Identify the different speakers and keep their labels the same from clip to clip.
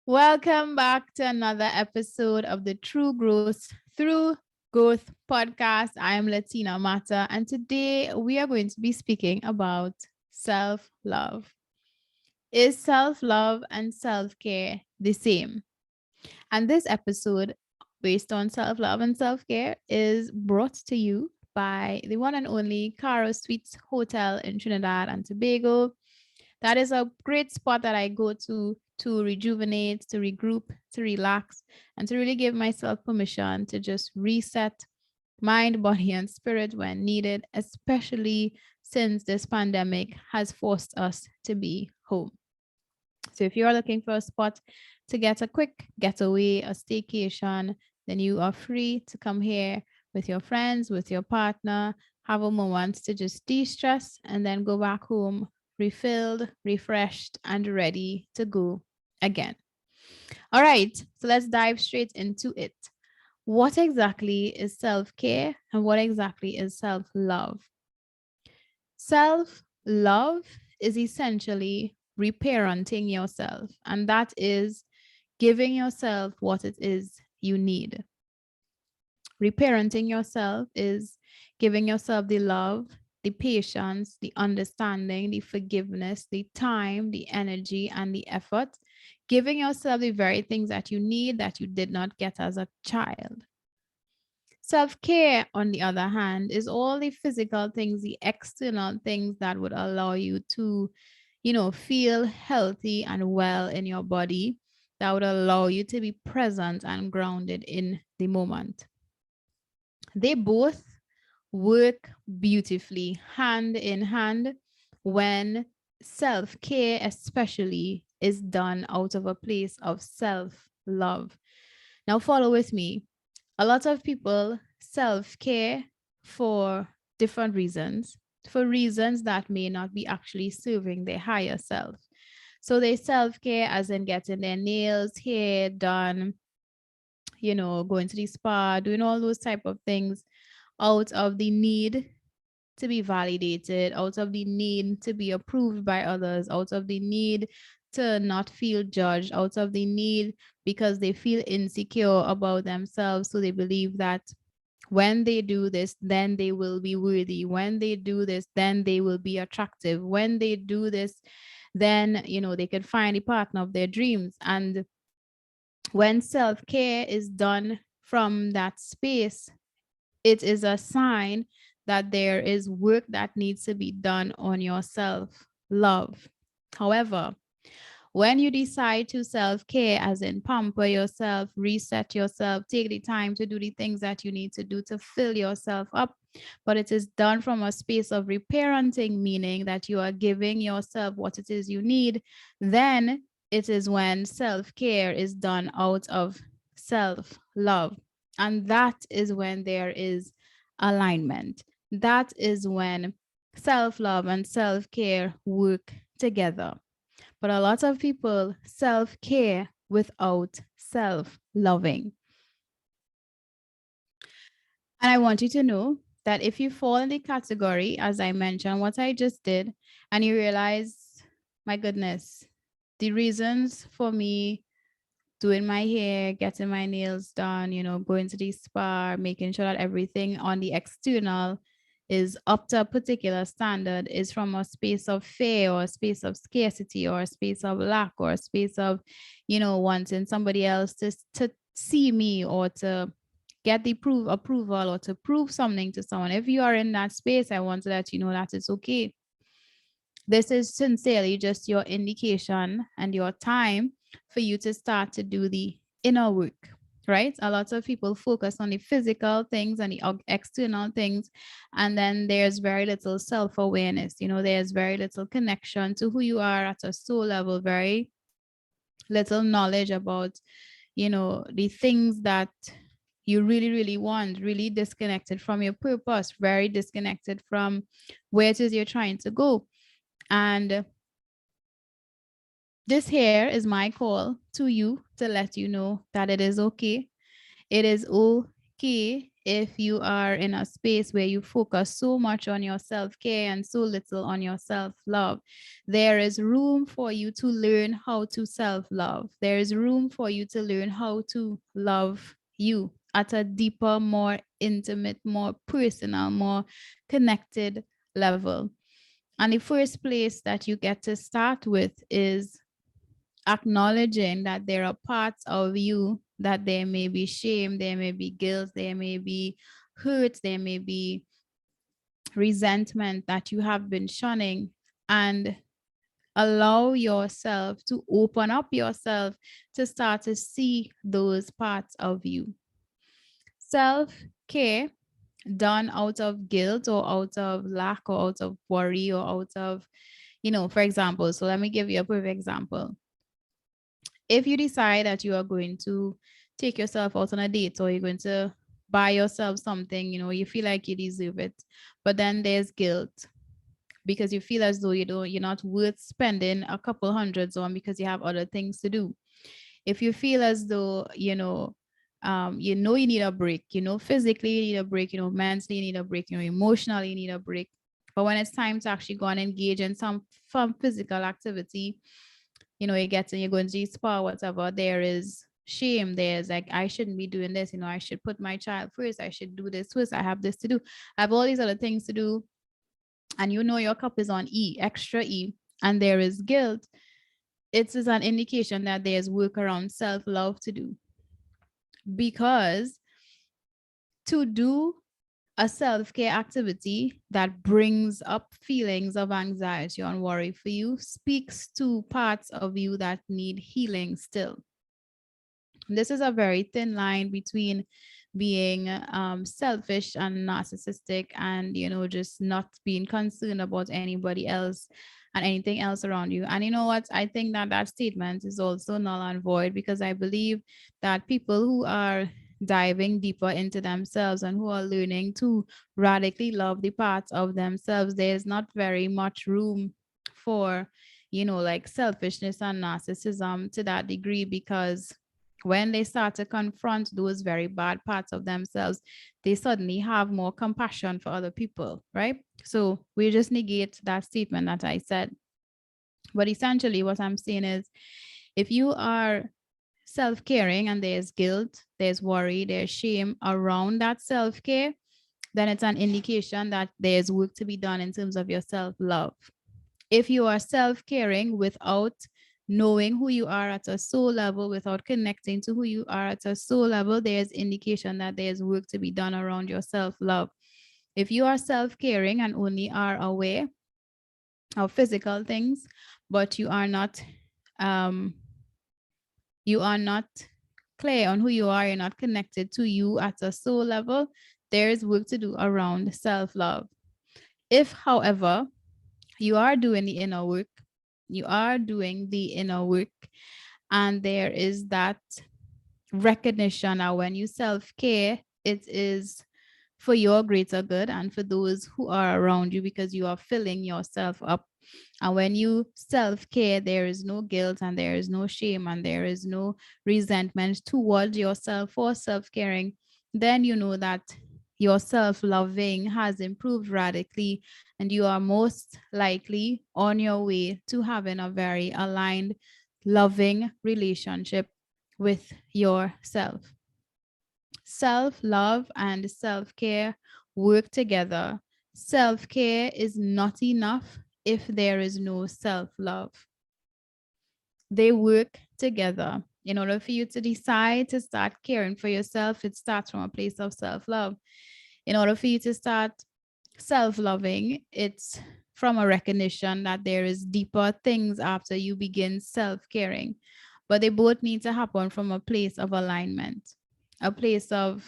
Speaker 1: Welcome back to another episode of the True Growth Through Growth podcast. I am Latina Mata, and today we are going to be speaking about self love. Is self love and self care the same? And this episode, based on self love and self care, is brought to you by the one and only Caro Suites Hotel in Trinidad and Tobago. That is a great spot that I go to rejuvenate, to regroup, to relax, and to really give myself permission to just reset mind, body, and spirit when needed, especially since this pandemic has forced us to be home. So if you're looking for a spot to get a quick getaway, a staycation, then you are free to come here with your friends, with your partner, have a moment to just de-stress and then go back home refilled, refreshed, and ready to go again. All right, so let's dive straight into it. What exactly is self care and what exactly is self love? Self love is essentially reparenting yourself, and that is giving yourself what it is you need. Reparenting yourself is giving yourself the love, the patience, the understanding, the forgiveness, the time, the energy, and the effort, giving yourself the very things that you need that you did not get as a child. Self care, on the other hand, is all the physical things, the external things that would allow you to, feel healthy and well in your body, that would allow you to be present and grounded in the moment. They both work beautifully hand in hand when self care, especially, is done out of a place of self love. Now, follow with me. A lot of people self care for different reasons, for reasons that may not be actually serving their higher self. So they self care as in getting their nails, hair done, going to the spa, doing all those type of things out of the need to be validated, out of the need to be approved by others, out of the need to not feel judged, out of the need because they feel insecure about themselves. So they believe that when they do this, then they will be worthy. When they do this, then they will be attractive. When they do this, then, they can find the partner of their dreams. And when self care is done from that space, it is a sign that there is work that needs to be done on yourself love. However, when you decide to self care, as in pamper yourself, reset yourself, take the time to do the things that you need to do to fill yourself up, but it is done from a space of reparenting, meaning that you are giving yourself what it is you need, then it is when self care is done out of self love. And that is when there is alignment. That is when self love and self care work together. But a lot of people self care without self loving. And I want you to know that if you fall in the category, as I mentioned, what I just did, and you realize, my goodness, the reasons for me doing my hair, getting my nails done, going to the spa, making sure that everything on the external is up to a particular standard is from a space of fear or a space of scarcity or a space of lack or a space of, wanting somebody else to see me or to get the approval or to prove something to someone. If you are in that space, I want to let you know that it's okay. This is sincerely just your indication and your time for you to start to do the inner work, right? A lot of people focus on the physical things and the external things, and then there's very little self awareness. There's very little connection to who you are at a soul level, very little knowledge about, the things that you really, really want, really disconnected from your purpose, very disconnected from where it is you're trying to go. And this here is my call to you to let you know that it is okay. It is okay if you are in a space where you focus so much on your self-care and so little on your self-love, there is room for you to learn how to self-love. There is room for you to learn how to love you at a deeper, more intimate, more personal, more connected level. And the first place that you get to start with is acknowledging that there are parts of you that there may be shame, there may be guilt, there may be hurt, there may be resentment that you have been shunning, and allow yourself to open up yourself to start to see those parts of you. Self-care done out of guilt or out of lack or out of worry or out of, for example, so let me give you a perfect example. If you decide that you are going to take yourself out on a date, or you're going to buy yourself something, you feel like you deserve it, but then there's guilt because you feel as though you're not worth spending a couple hundreds on because you have other things to do. If you feel as though, you need a break, physically you need a break, mentally you need a break, emotionally you need a break. But when it's time to actually go and engage in some physical activity, you're going to the spa, whatever, there is shame. There's like, I shouldn't be doing this. I should put my child first. I should do this first. I have this to do. I have all these other things to do. And your cup is on E, extra E, and there is guilt. It is an indication that there's work around self-love to do. Because to do a self-care activity that brings up feelings of anxiety and worry for you speaks to parts of you that need healing still. This is a very thin line between being selfish and narcissistic, and just not being concerned about anybody else and anything else around you. And you know what, I think that statement is also null and void, because I believe that people who are diving deeper into themselves and who are learning to radically love the parts of themselves, there's not very much room for like selfishness and narcissism to that degree, because when they start to confront those very bad parts of themselves, they suddenly have more compassion for other people, right? So we just negate that statement that I said. But essentially what I'm saying is, if you are self-caring and there's guilt, there's worry, there's shame around that self-care, then it's an indication that there's work to be done in terms of your self-love. If you are self-caring without knowing who you are at a soul level, without connecting to who you are at a soul level, there's indication that there's work to be done around your self-love. If you are self-caring and only are aware of physical things, but you are not clear on who you are, you're not connected to you at a soul level, there is work to do around self-love. If, however, you are doing the inner work, and there is that recognition that when you self-care, it is for your greater good and for those who are around you, because you are filling yourself up. And when you self-care, there is no guilt and there is no shame and there is no resentment towards yourself for self-caring. Then you know that your self-loving has improved radically, and you are most likely on your way to having a very aligned, loving relationship with yourself. Self-love and self-care work together. Self-care is not enough if there is no self-love. They work together. In order for you to decide to start caring for yourself, it starts from a place of self-love. In order for you to start self-loving, it's from a recognition that there is deeper things after you begin self-caring. But they both need to happen from a place of alignment, a place of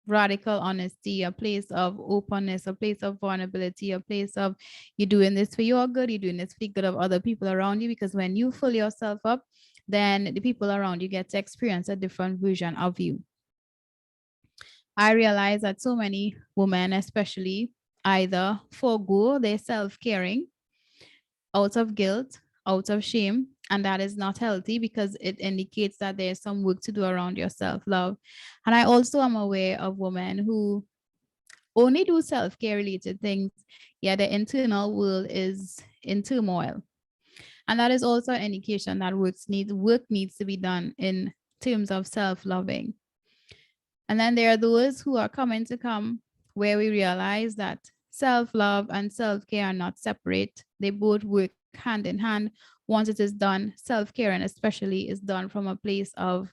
Speaker 1: radical honesty, a place of openness, a place of vulnerability, a place of you're doing this for your good, you're doing this for the good of other people around you. Because when you fill yourself up, then the people around you get to experience a different version of you. I realize that so many women, especially, either forego their self-caring out of guilt, out of shame, And that is not healthy because it indicates that there's some work to do around your self love. And I also am aware of women who only do self care related things, yet the internal world is in turmoil. And that is also an indication that work needs to be done in terms of self loving. And then there are those who are coming to come where we realize that self love and self care are not separate. They both work hand in hand. Once it is done, self care, and especially, is done from a place of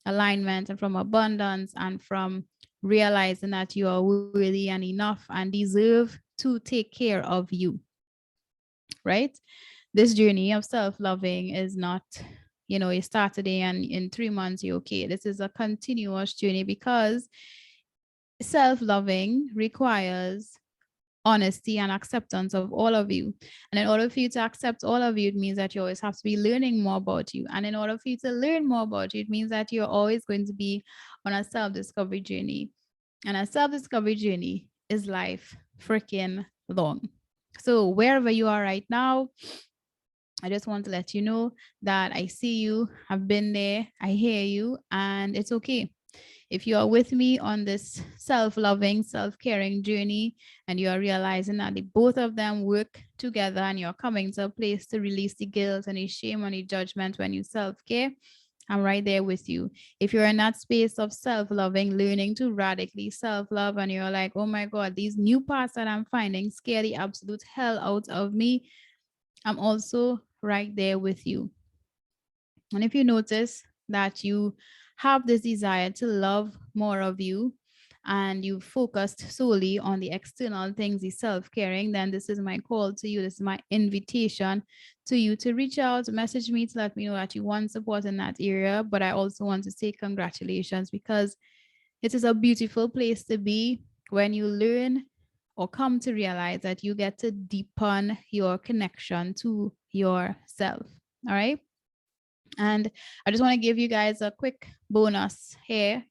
Speaker 1: alignment and from abundance and from realizing that you are worthy and enough and deserve to take care of you, right? This journey of self loving is not, you start today and in 3 months you're okay. This is a continuous journey because self loving requires honesty and acceptance of all of you. And in order for you to accept all of you, it means that you always have to be learning more about you. And in order for you to learn more about you, it means that you're always going to be on a self discovery journey. And a self discovery journey is life freaking long. So, wherever you are right now, I just want to let you know that I see you, I've been there, I hear you, and it's okay. If you are with me on this self loving, self caring journey, and you are realizing that the both of them work together and you're coming to a place to release the guilt and the shame and the judgment when you self care, I'm right there with you. If you're in that space of self loving, learning to radically self love, and you're like, oh my God, these new parts that I'm finding scare the absolute hell out of me, I'm also right there with you. And if you notice that you have this desire to love more of you and you focused solely on the external things, the self caring, then this is my call to you. This is my invitation to you to reach out, message me to let me know that you want support in that area. But I also want to say congratulations because it is a beautiful place to be when you learn or come to realize that you get to deepen your connection to yourself. All right. And I just want to give you guys a quick bonus here.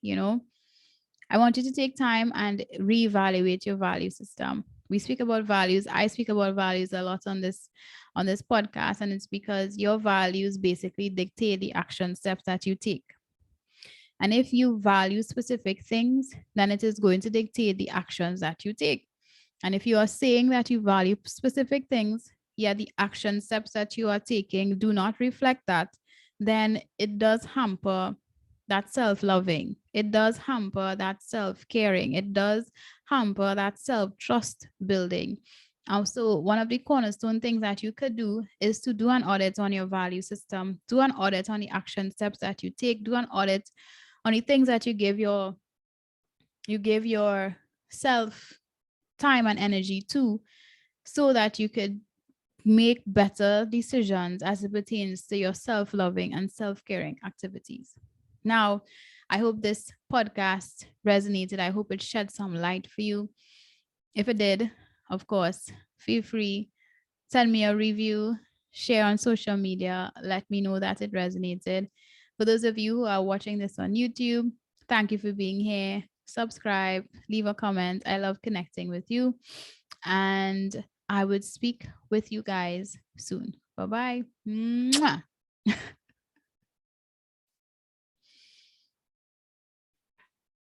Speaker 1: I want you to take time and reevaluate your value system. We speak about values. I speak about values a lot on this podcast, and it's because your values basically dictate the action steps that you take. And if you value specific things, then it is going to dictate the actions that you take. And if you are saying that you value specific things, yet the action steps that you are taking do not reflect that, then it does hamper that self loving. It does hamper that self caring. It does hamper that self trust building. Also, one of the cornerstone things that you could do is to do an audit on your value system, do an audit on the action steps that you take, do an audit on the things that you give your self time and energy to, so that you could make better decisions as it pertains to your self-loving and self-caring activities. Now, I hope this podcast resonated. I hope it shed some light for you. If it did, of course, feel free, send me a review, share on social media, let me know that it resonated. For those of you who are watching this on YouTube, thank you for being here. Subscribe, leave a comment. I love connecting with you. And I would speak with you guys soon. Bye bye.